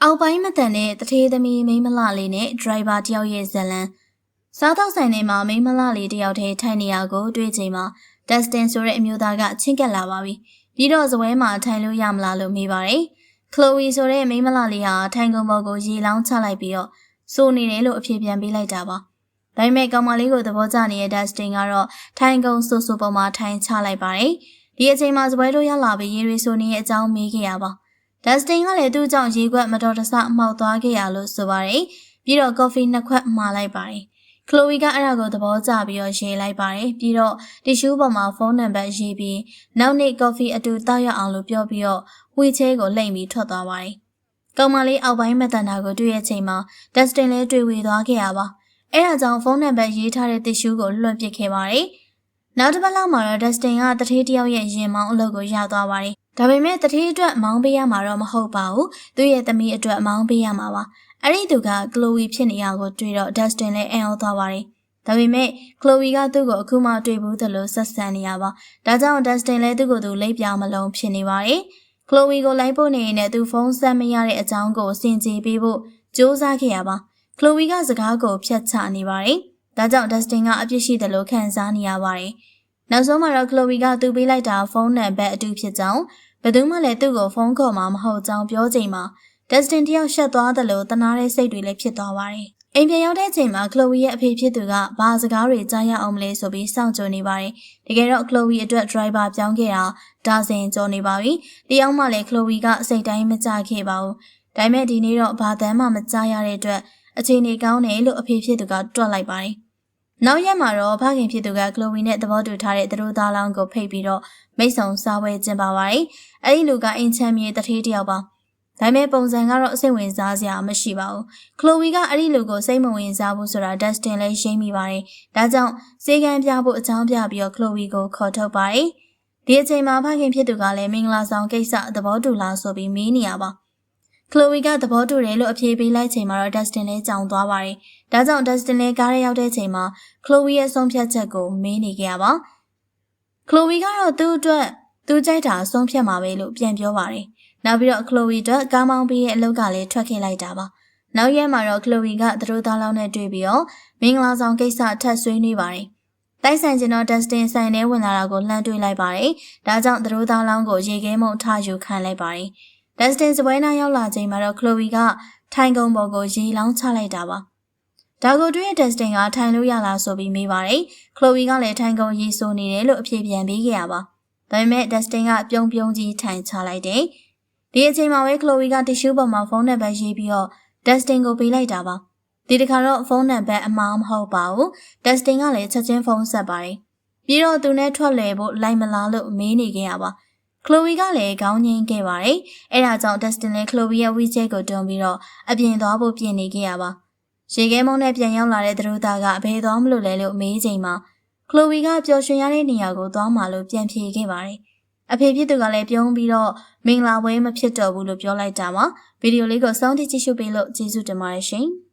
အောက်ပိုင်းမတန်တဲ့တထေးသမီးမိန်းမလှလေးနဲ့ဒရိုင်ဘာတယောက်ရဲ့ဇလံစားတော့ဆိုင်ထဲမှာမိန်းမလှလေးတယောက်တည်းထိုင်နေရကိုတွေ့ချိန်မှာဒက်စတင်ဆိုတဲ့အမျိုးသားကချင့်ကပ်လာပါပြီ။ပြီးတော့ဇပွဲမှာထိုင်လို့ရမလားလို့မေးပါတယ်။ခလိုဝီဆိုတဲ့မိန်းမလှလေးဟာထိုင်ကုန်ပေါ်ကိုရေလောင်းချလိုက်ပြီးတော့စိုးနေတယ်လို့အဖြေပြန်ပေးလိုက်တာပါ။ဒါပေမဲ့ကောင်မလေးကိုသဘောကျနေတဲ့ဒက်စတင်ကတော့ထိုင်ကုန်ဆူဆူပေါ်မှာထိုင်ချလိုက်ပါတယ်။ဒီအချိန်မှာဇပွဲတို့ရောက်လာပြီးရေရီဆိုနေတဲ့အကြောင်းမေးခဲ့ရပါဒက်စတင်ကလည်းသူ့ကြောင့်ရေခွက်မတော်တဆမှောက်သွားခဲ့ရလို့ဆိုပါတယ်။ပြီးတော့ကော်ဖီ2ခွက်မှာလိုက်ပါတယ်။ခလိုဝီကအဲ့ဒါကိုသဘောကျပြီးတော့ရေးလိုက်ပါတယ်။ပြီးတော့တီရှူးပေါ်မှာဖုန်းနံပါတ်ရေးပြီးနောက်နေ့ကော်ဖီအတူတောက်ရအောင်လို့ပြောပြီးတော့ဝီချဲကိုလိမ့်ပြီးထွက်သွားပါတယ်။ကောင်မလေးအောက်ပိုင်းမတန်တာကိုတွေ့ရချိန်မှာဒက်စတင်လည်းတွေ့ဝေသွားခဲ့ရပါ။အဲ့ဒါကြောင့်ဖုန်းနံပါတ်ရေးထားတဲ့တီရှူးကိုလွှတ်ပစ်ခဲ့ပါတယ်။နောက်တစ်ပတ်လောက်မှာတော့ဒက်စတင်ကတထေးတယောက်ရဲ့ရင်မောင်းအလုပ်ကိုရသွားပါတယ်။ဒါပေမဲ့တထေးအတွက်မောင်းပေးရမှာတော့မဟုတ်ပါဘူး။သူ့ရဲ့သမီးအတွက်မောင်းပေးရမှာပါ။အဲ့ဒီသူကကလိုဝီဖြစ်နေရကိုတွေ့တော့ဒက်စတင်လည်းအံ့ဩသွားပါတယ်။ဒါပေမဲ့ကလိုဝီကသူ့ကိုအခုမှတွေ့ဘူးသလိုဆက်ဆံနေရပါ။ဒါကြောင့်ဒက်စတင်လည်းသူ့ကိုယ်သူလိပ်ပြမလုံးဖြစ်နေပါတယ်။ကလိုဝီကိုလိုက်ဖို့နေရင်လည်းသူဖုန်းဆက်မရတဲ့အကြောင်းကိုစင်ကြေပေးဖို့ကြိုးစားခဲ့ရပါ။ကလိုဝီကစကားကိုဖျက်ချနေပါတယ်။ဒါကြောင့်ဒက်စတင်ကအပြစ်ရှိတယ်လို့ခံစားနေရပါတယ်။နောက်ဆုံးမှာတော့ကလိုဝီကသူ့ပေးလိုက်တာဖုန်းနံပါတ်အတူဖြစ်ကြောင်းဘယ်သူမှလည်းသူ့ကိုဖုန်းခေါ်မှာမဟုတ်ကြောင်းပြောချိန်မှာဒက်စတင်တယောက်ရှက်သွားတယ်လို့တနာတဲ့စိတ်တွေလည်းဖြစ်သွားပါတယ်။အိမ်ပြန်ရောက်တဲ့ချိန်မှာကလိုဝီရဲ့အဖေဖြစ်သူကဘာစကားတွေကြားရအောင်မလဲဆိုပြီးစောင့်ကြိုနေပါတယ်။တကယ်တော့ကလိုဝီအတွက်ဒရိုင်ဘာပြောင်းခဲ့တာဒါဇင်ကျော်နေပါပြီ။တယောက်မှလည်းကလိုဝီကစိတ်တိုင်းမကြခဲ့ပါဘူး။ဒါပေမဲ့ဒီနေ့တော့ဘာတမ်းမှမကြားရတဲ့အတွက်အခြေအနေကောင်းတယ်လို့အဖေဖြစ်သူကတွက်လိုက်ပါတယ်။နောက်ရက်မှာတော့ဖခင်ဖြစ်သူကကလိုဝီနဲ့သဘောတူထားတဲ့သူတို့သားလောင်းကိုဖိတ်ပြီးတော့မိတ်ဆုံစားပွဲကျင်းပပါတယ်။အဲ့ဒီလူကအင်ချမ်းမြေတထေးတယောက်ပါ။ဒါပေမဲ့ပုံစံကတော့စိတ်ဝင်စားစရာမရှိပါဘူး။ကလိုဝီကအဲ့ဒီလူကိုစိတ်မဝင်စားဘူးဆိုတာဒက်စတင်လည်းရှင်းမိပါတယ်။ဒါကြောင့်စေကံပြဖို့အကြောင်းပြပြီးတော့ကလိုဝီကိုခေါ်ထုတ်ပါတယ်။ဒီအချိန်မှာဖခင်ဖြစ်သူကလည်းမင်္ဂလာဆောင်ကိစ္စသဘောတူလားဆိုပြီးမေးနေရပါ။ကလိုဝီကသဘောတူတယ်လို့အဖြေပေးလိုက်ချိန်မှာတော့ဒက်စတင်လည်းကြောင်သွားပါတယ်။ဒါကြောင့်ဒက်စတင်လည်းကားရဲရောက်တဲ့ချိန်မှာကလိုဝီရဲ့ဆုံးဖြတ်ချက်ကိုမေးနေကြရပါ။ကလိုဝီကတော့သူ့အတွက်သူကြိုက်တာဆုံးဖြတ်မှာပဲလို့ပြန်ပြောပါတယ်။နောက်ပြီးတော့ကလိုဝီအတွက်ကားမောင်းပြီးရဲ့အလုပ်ကလည်းထွက်ခဲ့လိုက်တာပါ။နောက်ရက်မှာတော့ကလိုဝီကသူတို့သားလောင်းနဲ့တွေ့ပြီးတော့မင်္ဂလာဆောင်ကိစ္စထပ်ဆွေးနွေးပါတယ်။တိုက်ဆိုင်ကျင်တော့ဒက်စတင်ဆိုင်ထဲဝင်လာတာကိုလှမ်းတွေ့လိုက်ပါတယ်။ဒါကြောင့်သူတို့သားလောင်းကိုရေခဲမုံထားယူခံလိုက်ပါတယ်။ဒက်စတင်စပွဲနာရောက်လာချိန်မှာတော့ကလိုဝီကထိုင်ကုန်ပေါ်ကိုရေလောင်းချလိုက်တာပါ။ဒါကိုတွေ့ရဒက်စတင်ကထိုင်လို့ရလားဆိုပြီးမေးပါတယ်။ကလိုဝီကလည်းထိုင်ကုန်ရေဆိုနေတယ်လို့အဖြေပြန်ပေးခဲ့ရပါ။ဒါပေမဲ့ဒက်စတင်ကပြုံးကြီးထိုင်ချလိုက်တယ်။ဒီအချိန်မှာပဲကလိုဝီကတီရှူးပေါ်မှာဖုန်းနံပါတ်ရေးပြီးတော့ဒက်စတင်ကိုပေးလိုက်တာပါ။ဒီတစ်ခါတော့ဖုန်းနံပါတ်အမှားမဟုတ်ပါဘူး။ဒက်စတင်ကလည်းချက်ချင်းဖုန်းဆက်ပါတယ်။ပြီးတော့သူနဲ့ထွက်လွယ်ဖို့လိုက်မလားလို့မေးနေခဲ့ရပါ။ကလိုဝီကလည်းခေါင်းငိမ့်ခဲ့ပါတယ်။အဲဒါကြောင့်ဒက်စတင်လည်းကလိုဝီရဲ့ဝီချဲကိုတွန်းပြီးတော့အပြင်သွားဖို့ပြင်နေခဲ့ရပါ။ရေခဲမုံနဲ့ပြန်ရောက်လာတဲ့သူတို့သားကဘယ်သွားမလို့လဲလို့မေးချိန်မှာကလိုဝီကပျော်ရွှင်ရတဲ့နေရာကိုသွားမှလို့ပြန်ဖြေခဲ့ပါတယ်။အဖေဖြစ်သူကလည်းပြုံးပြီးတော့မင်္ဂလာပွဲမဖြစ်တော့ဘူးလို့ပြောလိုက်တာပါ။ဗီဒီယိုလေးကိုစောင့်ကြည့်ကြည့်ရှုပေးလို့ကျေးဇူးတင်ပါတယ်ရှင်။